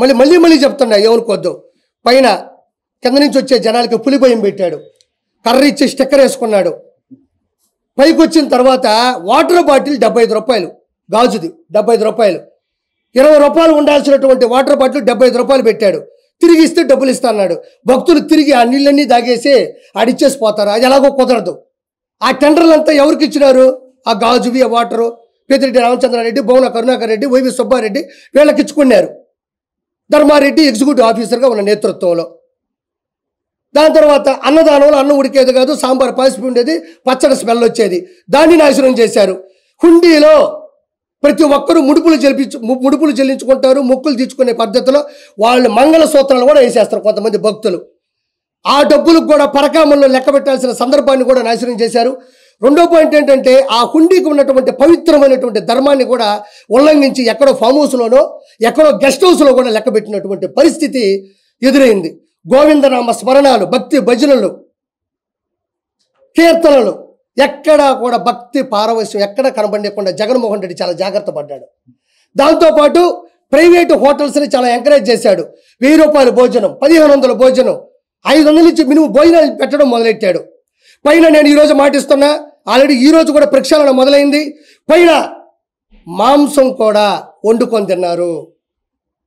మళ్ళీ మళ్ళీ చెప్తున్నా, ఏమనుకోద్దు. పైన కింద నుంచి వచ్చే జనాలకి పులిభయం పెట్టాడు, కర్ర ఇచ్చి స్టిక్కర్ వేసుకున్నాడు. పైకి వచ్చిన తర్వాత వాటర్ బాటిల్ 75 రూపాయలు, గాజుది 75 రూపాయలు, 20 రూపాయలు ఉండాల్సినటువంటి వాటర్ బాటిల్ 75 రూపాయలు పెట్టాడు. తిరిగి ఇస్తే డబ్బులు ఇస్తా అన్నాడు. భక్తులు తిరిగి ఆ నీళ్ళన్నీ దాగేసి అడిచేసి పోతారు. అది ఎలాగో కుదరదు. ఆ టెండర్లంతా ఎవరికి ఇచ్చినారు? ఆ గాజువి, ఆ వాటరు పెద్దిరెడ్డి రామచంద్రారెడ్డి, భువన కరుణాకర్ రెడ్డి, వైవి సుబ్బారెడ్డి వీళ్ళకి ఇచ్చుకున్నారు. ధర్మారెడ్డి ఎగ్జిక్యూటివ్ ఆఫీసర్గా ఉన్న నేతృత్వంలో. దాని తర్వాత అన్నదానంలో అన్నం ఉడికేది కాదు, సాంబార్ పాసిపి ఉండేది, పచ్చడి స్మెల్ వచ్చేది. దాన్ని నాశనం చేశారు. హుండీలో ప్రతి ఒక్కరూ ముడుపులు చెల్లించుకుంటారు. మొక్కులు తీర్చుకునే పద్ధతిలో వాళ్ళు మంగళసూత్రాలు కూడా వేసేస్తారు కొంతమంది భక్తులు. ఆ డబ్బులకు కూడా పరకామంలో లెక్క పెట్టాల్సిన సందర్భాన్ని కూడా నాశనం చేశారు. రెండో పాయింట్ ఏంటంటే, ఆ హుండీకి ఉన్నటువంటి పవిత్రమైనటువంటి ధర్మాన్ని కూడా ఉల్లంఘించి ఎక్కడో ఫామ్ హౌస్లోనో ఎక్కడో గెస్ట్ హౌస్లో కూడా లెక్క పెట్టినటువంటి పరిస్థితి ఎదురైంది. గోవిందనామ స్మరణాలు, భక్తి భజనలు, కీర్తనలు ఎక్కడా కూడా భక్తి పారవశ్యం ఎక్కడ కనబడకుండా జగన్మోహన్ రెడ్డి చాలా జాగ్రత్త పడ్డాడు. దాంతోపాటు ప్రైవేటు హోటల్స్ని చాలా ఎంకరేజ్ చేశాడు. 1000 రూపాయల భోజనం, 1500 భోజనం, 500 నుంచి మినిమం భోజనాలు పెట్టడం మొదలెట్టాడు. పైన నేను ఈరోజు మాటిస్తున్నా, ఆల్రెడీ ఈరోజు కూడా ప్రక్షాళన మొదలైంది. పైన మాంసం కూడా వండుకొని తిన్నారు.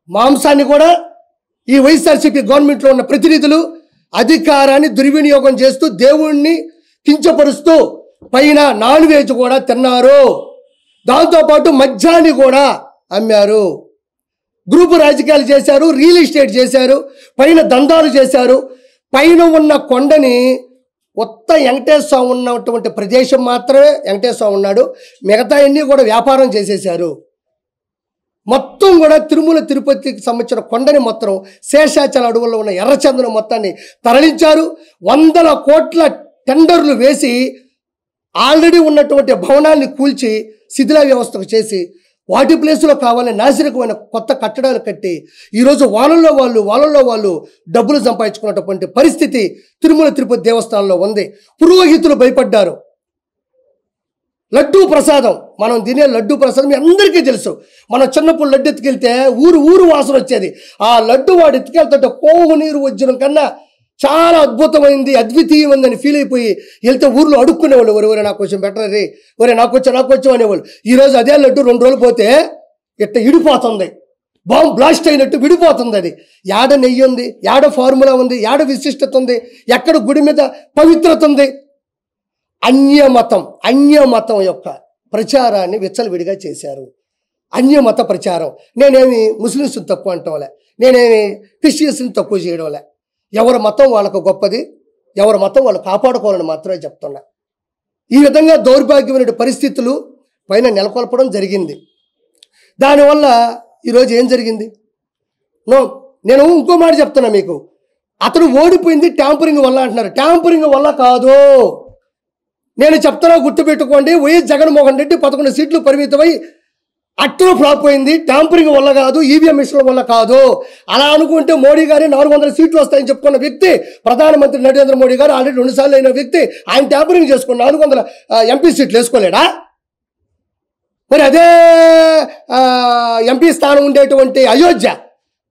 మాంసాన్ని కూడా ఈ వైఎస్ఆర్సీపీ గవర్నమెంట్లో ఉన్న ప్రతినిధులు అధికారాన్ని దుర్వినియోగం చేస్తూ దేవుణ్ణి కించపరుస్తూ పైన నాన్ వెజ్ కూడా తిన్నారు. దాంతోపాటు మద్యాన్ని కూడా అమ్మారు. గ్రూపు రాజకీయాలు చేశారు, రియల్ ఎస్టేట్ చేశారు, పైన దందాలు చేశారు. పైన ఉన్న కొండని కొత్త వెంకటేశ్వర స్వామి ఉన్నటువంటి ప్రదేశం మాత్రమే వెంకటేశ్వర స్వామి ఉన్నాడు, మిగతా అన్నీ కూడా వ్యాపారం చేసేశారు. మొత్తం కూడా తిరుమల తిరుపతికి సంబంధించిన కొండని మొత్తం శేషాచల అడవుల్లో ఉన్న ఎర్రచందనం మొత్తాన్ని తరలించారు. 100 కోట్ల టెండర్లు వేసి ఆల్రెడీ ఉన్నటువంటి భవనాల్ని కూల్చి శిథిల వ్యవస్థకు చేసి వాటి ప్లేసులో కావాలని నాసిరకమైన కొత్త కట్టడాలు కట్టి ఈరోజు వాళ్ళల్లో వాళ్ళు డబ్బులు సంపాదించుకున్నటువంటి పరిస్థితి తిరుమల తిరుపతి దేవస్థానంలో ఉంది. పురోహితులు భయపడ్డారు. లడ్డూ ప్రసాదం, మనం తినే లడ్డూ ప్రసాదం మీ అందరికీ తెలుసు. మనం చిన్నప్పుడు లడ్డు ఎత్తుకెళ్తే ఊరు వాసన వచ్చేది. ఆ లడ్డు వాడు ఎత్తుకెళ్తుంటే కోహు నీరు వజ్రం కన్నా చాలా అద్భుతమైంది, అద్వితీయమైందని ఫీల్ అయిపోయి వెళ్తే ఊర్లో అడుక్కునేవాళ్ళు, ఒరే నాకు కొంచెం బెటర్ రే, ఒరే నాకు వచ్చావు అనేవాళ్ళు. ఈరోజు అదే లడ్డు 2 రోజులు పోతే ఇట్ట ఇడిపోతుంది, బాంబ్ బ్లాస్ట్ అయినట్టు విడిపోతుంది. అది యాడ నెయ్యి ఉంది, యాడ ఫార్ములా ఉంది, యాడ విశిష్టత ఉంది, ఎక్కడ గుడి మీద పవిత్రత ఉంది. అన్యమతం యొక్క ప్రచారాన్ని విచ్చలవిడిగా చేశారు. అన్యమత ప్రచారం. నేనేమి ముస్లిమ్స్ని తక్కువ అంటాంలే, నేనేమి క్రిస్టియన్స్ని తక్కువ చేయడంలే. ఎవరి మతం వాళ్ళకు గొప్పది, ఎవరి మతం వాళ్ళు కాపాడుకోవాలని మాత్రమే చెప్తున్నా. ఈ విధంగా దౌర్భాగ్యమైన పరిస్థితులు పైన నెలకొల్పడం జరిగింది. దానివల్ల ఈరోజు ఏం జరిగింది? నేను ఇంకో మాట చెప్తున్నా మీకు. అతను ఓడిపోయింది ట్యాంపరింగ్ వల్ల అంటున్నారు. ట్యాంపరింగ్ వల్ల కాదు, నేను చెప్తారా గుర్తుపెట్టుకోండి. వైఎస్ జగన్మోహన్ రెడ్డి 11 సీట్లు పరిమితమై అట్టర్ ఫ్లాప్ అయింది. ట్యాంపరింగ్ వల్ల కాదు, ఈవీఎం మిషన్ల వల్ల కాదు. అలా అనుకుంటే మోడీ గారి 400 సీట్లు వస్తాయని చెప్పుకున్న వ్యక్తి ప్రధానమంత్రి నరేంద్ర మోడీ గారు ఆల్రెడీ 2 సార్లు అయిన వ్యక్తి. ఆయన ట్యాంపరింగ్ చేసుకుని 400 ఎంపీ సీట్లు వేసుకోలేడా? మరి అదే ఎంపీ స్థానం ఉండేటువంటి అయోధ్య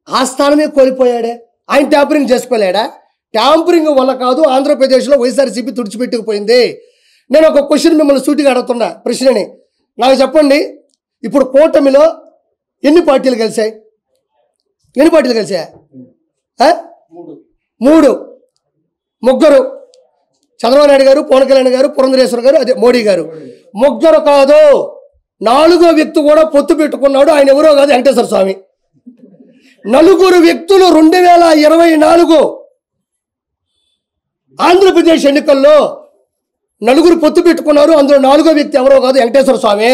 ఆ స్థానమే కోల్పోయాడే, ఆయన ట్యాంపరింగ్ చేసుకోలేడా? ట్యాంపరింగ్ వల్ల కాదు, ఆంధ్రప్రదేశ్లో వైఎస్ఆర్సీపీ తుడిచిపెట్టుకుపోయింది. నేను ఒక క్వశ్చన్ మిమ్మల్ని సూటిగా అడుగుతున్నా, ప్రశ్నని నాకు చెప్పండి. ఇప్పుడు కూటమిలో ఎన్ని పార్టీలు కలిసాయి? 3. ముగ్గురు, చంద్రబాబు నాయుడు గారు, పవన్ కళ్యాణ్ గారు, పురంధరేశ్వర్ గారు, అదే మోడీ గారు. ముగ్గురు కాదు, 4వ వ్యక్తి కూడా పొత్తు పెట్టుకున్నాడు. ఆయన ఎవరో కాదు, వెంకటేశ్వర స్వామి. 4 వ్యక్తులు 2024 ఆంధ్రప్రదేశ్ ఎన్నికల్లో 4 పొత్తు పెట్టుకున్నారు. అందులో 4వ వ్యక్తి ఎవరో కాదు, వెంకటేశ్వర స్వామి.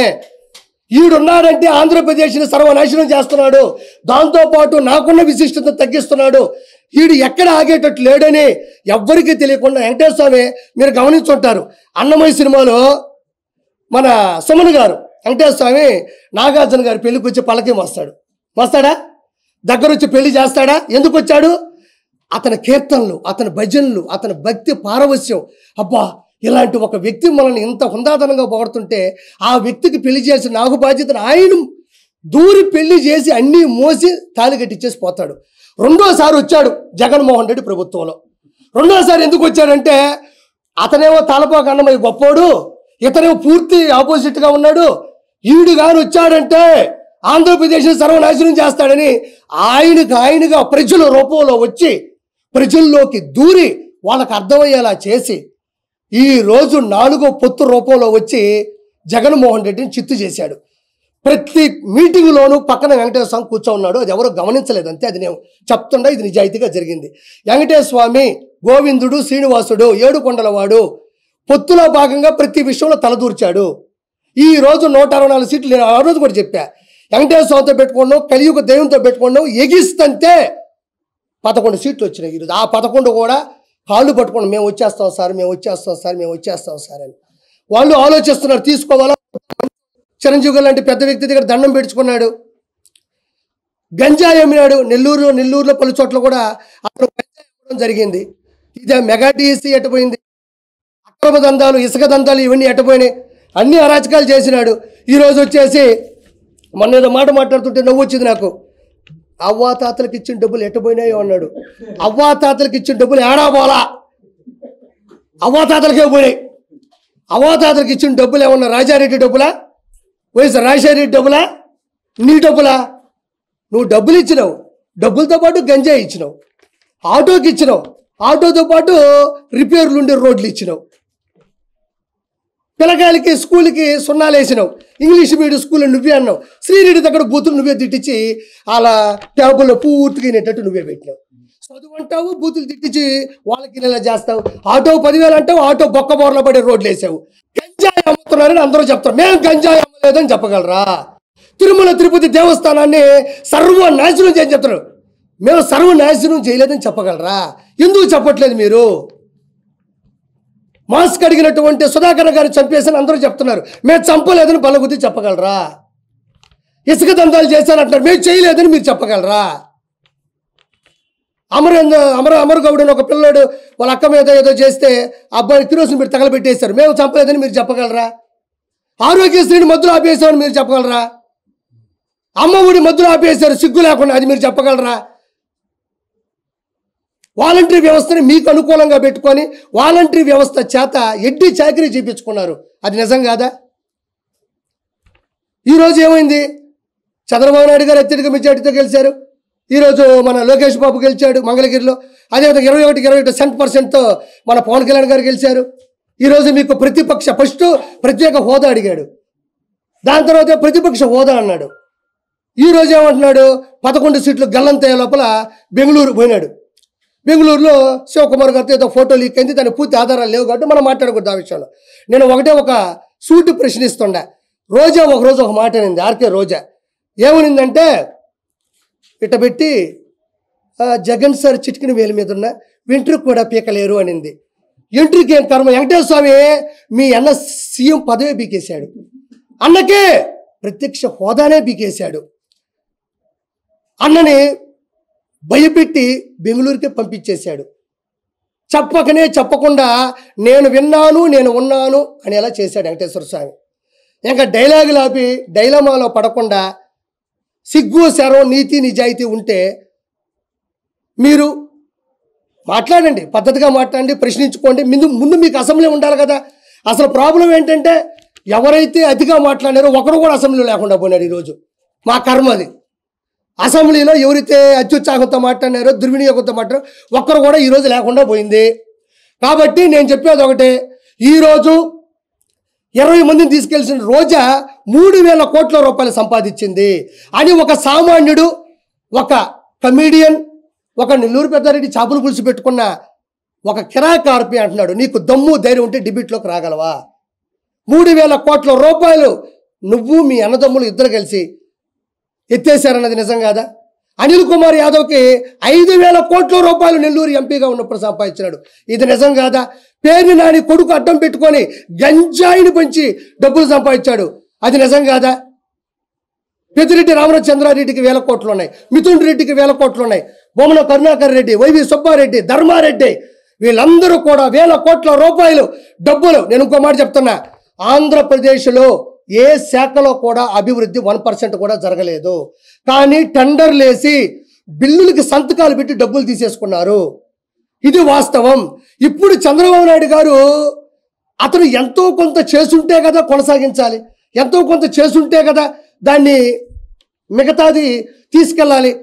ఈడున్నాడంటే ఆంధ్రప్రదేశ్ని సర్వనాశనం చేస్తున్నాడు. దాంతోపాటు నాకున్న విశిష్టత తగ్గిస్తున్నాడు. ఈడు ఎక్కడ ఆగేటట్టు లేడని ఎవ్వరికీ తెలియకుండా వెంకటేశ్వర స్వామి, మీరు గమనించుంటారు, అన్నమయ్య సినిమాలో మన సుమన్ గారు వెంకటేశ్వర స్వామి నాగార్జున గారి పెళ్లికి వచ్చి పల్లకీ వస్తాడా? దగ్గర వచ్చి పెళ్లి చేస్తాడా? ఎందుకు వచ్చాడు? అతని కీర్తనలు, అతని భజనలు, అతని భక్తి పారవశ్యం. అబ్బా, ఇలాంటి ఒక వ్యక్తి మనల్ని ఇంత హుందాతనంగా పొగడుతుంటే ఆ వ్యక్తికి పెళ్లి చేసి నాకు బాధ్యతను ఆయన దూరి పెళ్లి చేసి అన్నీ మోసి తాళి కట్టించేసి పోతాడు. రెండోసారి వచ్చాడు జగన్మోహన్ రెడ్డి ప్రభుత్వంలో. రెండోసారి ఎందుకు వచ్చాడంటే అతనేమో తలపోక అన్నమయ్య గొప్పోడు, ఇతనేమో పూర్తి ఆపోజిట్గా ఉన్నాడు. ఈడు గాని వచ్చాడంటే ఆంధ్రప్రదేశ్ని సర్వనాశనం చేస్తాడని ఆయనగా ప్రజల రూపంలో వచ్చి ప్రజల్లోకి దూరి వాళ్ళకు అర్థమయ్యేలా చేసి ఈరోజు 4వ పొత్తు రూపంలో వచ్చి జగన్మోహన్ రెడ్డిని చిత్తు చేశాడు. ప్రతి మీటింగ్లోనూ పక్కన వెంకటేశ్వర స్వామి కూర్చోన్నాడు. అది ఎవరు గమనించలేదు అంతే. అది నేను చెప్తుండా, ఇది నిజాయితీగా జరిగింది. వెంకటేశ్వర స్వామి, గోవిందుడు, శ్రీనివాసుడు, ఏడుకొండలవాడు పొత్తులో భాగంగా ప్రతి విషయంలో తలదూర్చాడు. ఈ రోజు 164 సీట్లు నేను ఆ రోజు కూడా చెప్పా. వెంకటేశ్వర స్వామితో పెట్టుకున్నాం, కలియుగ దైవంతో పెట్టుకున్నాం, ఎగిస్తంటే 11 సీట్లు వచ్చినాయి. ఈరోజు ఆ 11 కూడా కాళ్ళు పట్టుకోండి, మేము వచ్చేస్తాం సార్, మేము వచ్చేస్తాం సార్, మేము వచ్చేస్తాం సార్ అని వాళ్ళు ఆలోచిస్తున్నారు. తీసుకోవాలా? చిరంజీవి లాంటి పెద్ద వ్యక్తి దగ్గర దండం పెట్టుకున్నాడు. గంజాయి అమ్మినాడు. నెల్లూరులో పలు చోట్ల కూడా అక్కడ గంజాయి అమ్మడం జరిగింది. ఇదే మెగా టీఎస్సీ ఎట్టపోయింది, అక్రమ దందాలు, ఇసుక దందాలు ఇవన్నీ ఎట్టపోయినాయి. అన్ని అరాచకాలు చేసినాడు. ఈరోజు వచ్చేసి మొన్న ఏదో మాట మాట్లాడుతుంటే నవ్వు వచ్చింది నాకు. అవ్వాతాతలకు ఇచ్చిన డబ్బులు ఎట్టపోయినాయో అన్నాడు. అవ్వాతాతలకు ఇచ్చిన డబ్బులు ఏడా పోలా, అవ్వాతాతలకే పోయినాయి. అవ్వాతాతలకు ఇచ్చిన డబ్బులు ఏమన్నా రాజారెడ్డి డబ్బులా, వైఎస్ రాజశేఖర డబ్బులా, నీ డబ్బులా? నువ్వు డబ్బులు ఇచ్చినావు, డబ్బులతో పాటు గంజాయి ఇచ్చినావు, ఆటోకి ఇచ్చినావు, ఆటోతో పాటు రిపేర్లు ఉండే రోడ్లు ఇచ్చినావు, పిల్లకాయలకి స్కూల్కి సున్నాలు వేసినావు, ఇంగ్లీష్ మీడియం స్కూల్లో నువ్వే అన్నావు, శ్రీరెడ్డి దగ్గర బూతులు నువ్వే తిట్టించి అలా టేబుల్లో పూర్తిగా అయినట్టు నువ్వే పెట్టినావు. చదువు అంటావు, బూతులు తిట్టించి వాళ్ళకి ఇలా చేస్తావు. ఆటో 10,000 అంటావు, ఆటో బొక్క బోర్లో పడే రోడ్లు వేసావు. గంజాయి అమ్ముతున్నారని అందరూ చెప్తారు. మేము గంజాయి అమ్మలేదని చెప్పగలరా? తిరుమల తిరుపతి దేవస్థానాన్ని సర్వనాశనం చేయని చెప్తారు. మేము సర్వనాశనం చేయలేదని చెప్పగలరా? ఎందుకు చెప్పట్లేదు మీరు? మాస్క్ అడిగినటువంటి సుధాకర్ గారు చంపేసని అందరూ చెప్తున్నారు. మేము చంపలేదని బలగుద్ది చెప్పగలరా? ఇసుక దందాలు చేశారంటున్నారు, మేము చేయలేదని మీరు చెప్పగలరా? అమర్ గౌడ్ అని ఒక పిల్లోడు వాళ్ళ అక్క మీద ఏదో చేస్తే అబ్బాయిని కిరోసిన్ మీరు తగలబెట్టేశారు, మేము చంపలేదని మీరు చెప్పగలరా? ఆరోగ్యశ్రీని మధ్యలో ఆపేశామని మీరు చెప్పగలరా? అమ్మఒడి మధ్యలో ఆపేశారు సిగ్గు లేకుండా, అది మీరు చెప్పగలరా? వాలంటరీ వ్యవస్థని మీకు అనుకూలంగా పెట్టుకొని వాలంటరీ వ్యవస్థ చేత ఎడ్డి చాకరీ చేయించుకున్నారు. అది నిజం కాదా? ఈరోజు ఏమైంది? చంద్రబాబు నాయుడు గారు అత్యధిక మెజార్టీతో గెలిచారు. ఈరోజు మన లోకేష్ బాబు గెలిచాడు మంగళగిరిలో. అదేవిధంగా 21% మన పవన్ కళ్యాణ్ గారు గెలిచారు. ఈరోజు మీకు ప్రతిపక్ష ఫస్ట్ ప్రత్యేక హోదా అడిగాడు, దాని తర్వాత ప్రతిపక్ష హోదా అన్నాడు. ఈరోజు ఏమంటున్నాడు? 11 సీట్లు గల్లంతయ్యే లోపల బెంగళూరు పోయినాడు. బెంగళూరులో శివకుమార్ గారితో ఏదో ఫోటో లీక్ అయింది, దాని పూర్తి ఆధారాలు లేవు కాబట్టి మనం మాట్లాడకూడదు ఆ విషయంలో. నేను ఒక సూటి ప్రశ్నిస్తుండా. రోజా ఒకరోజు ఒక మాట అనింది, ఆర్కే రోజా. ఏమనిందంటే, ఇట్ట పెట్టి జగన్ సార్ చిటికిన వేలు మీద ఉన్న వెంట్రుకు కూడా పీకలేరు అనింది. ఎంట్రీకి ఏం కర్మ? వెంకటేశ్వర స్వామి మీ అన్న సీఎం పదవే పీకేశాడు, అన్నకే ప్రత్యక్ష హోదానే పీకేశాడు. అన్నని భయపెట్టి బెంగళూరుకే పంపించేశాడు. చెప్పకుండా నేను విన్నాను, నేను ఉన్నాను అని ఎలా చేశాడు వెంకటేశ్వర స్వామి. ఇంకా డైలాగులు ఆపి డైలమాలో పడకుండా సిగ్గు శరం నీతి నిజాయితీ ఉంటే మీరు మాట్లాడండి, పద్ధతిగా మాట్లాడండి, ప్రశ్నించుకోండి. ముందు మీకు అసెంబ్లీ ఉండాలి కదా. అసలు ప్రాబ్లం ఏంటంటే ఎవరైతే అతిగా మాట్లాడారో ఒకరు కూడా అసెంబ్లీ లేకుండా పోయినారు. ఈరోజు మా కర్మ అది. అసెంబ్లీలో ఎవరైతే అత్యుత్సాహంతో మాట్లాడారో, దుర్వినియోగంతో మాట్లాడారో ఒక్కరు కూడా ఈరోజు లేకుండా పోయింది. కాబట్టి నేను చెప్పేది ఒకటే, ఈరోజు 20 మందిని తీసుకెళ్లిన రోజా 3,000 కోట్ల రూపాయలు సంపాదించింది అని ఒక సామాన్యుడు, ఒక కమీడియన్, ఒక నెల్లూరు పెద్దారెడ్డి చేపలు పులుసు పెట్టుకున్న ఒక కిరాక్ ఆర్పి అంటున్నాడు, నీకు దమ్ము ధైర్యం ఉంటే డిబేట్లోకి రాగలవా? 3,000 కోట్ల రూపాయలు నువ్వు మీ అన్నదమ్ములు ఇద్దరు కలిసి ఎత్తేసారన్నది నిజం కాదా? అనిల్ కుమార్ యాదవ్కి 5,000 కోట్ల రూపాయలు నెల్లూరు ఎంపీగా ఉన్నప్పుడు సంపాదించినాడు. ఇది నిజం కాదా? పేరుని నాని కొడుకు అడ్డం పెట్టుకొని గంజాయిని పెంచి డబ్బులు సంపాదించాడు. అది నిజం కాదా? పెద్దిరెడ్డి రామచంద్రారెడ్డికి 1,000 కోట్లు ఉన్నాయి, మిథున్ రెడ్డికి 1,000 కోట్లు ఉన్నాయి, బొమ్మన కరుణాకర్ రెడ్డి, వైవి సుబ్బారెడ్డి, ధర్మారెడ్డి, వీళ్ళందరూ కూడా 1,000 కోట్ల రూపాయలు డబ్బులు. నేను ఇంకో మాట చెప్తున్నా, ఆంధ్రప్రదేశ్లో ఏ శాఖలో కూడా అభివృద్ధి 1% కూడా జరగలేదు. కానీ టెండర్లేసి బిల్లులకి సంతకాలు పెట్టి డబ్బులు తీసేసుకున్నారు. ఇది వాస్తవం. ఇప్పుడు చంద్రబాబు నాయుడు గారు అతను ఎంతో కొంత చేసుంటే కదా కొనసాగించాలి, ఎంతో కొంత చేసుంటే కదా దాన్ని మిగతాది తీసుకెళ్ళాలి.